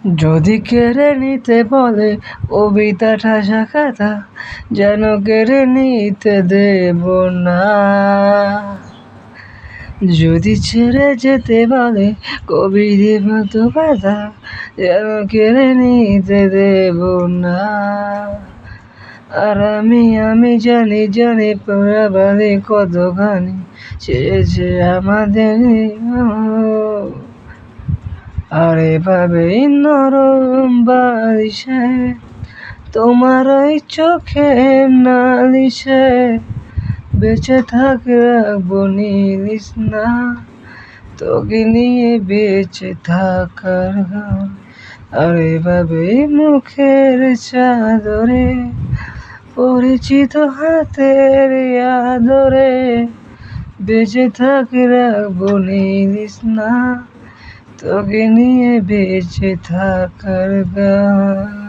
যদি কেড়ে নিতে বলে কবিতা ঠাসা খাতা, যেন কেড়ে নিতে দেব না। যদি ছেড়ে যেতে বলে কবিদের মতো বাধা, যেন কেড়ে নিতে দেব না। আর আমি জানি পোড়াবাড়ি কতখানি চেয়েছে আমাদের। আর এভাবেই নরম বালিশে তোমার ওই চোখের নালিশে বেঁচে থাকতে রাখবো নিলিস না, তোকে নিয়ে বেঁচে থাকার গান। আর এভাবেই মুখের চাদরে পরিচিত হাতের আদরে বেঁচে থাকতে রাখবো নিলিস না, তোকে নিয়ে বেঁচে থাকার গান।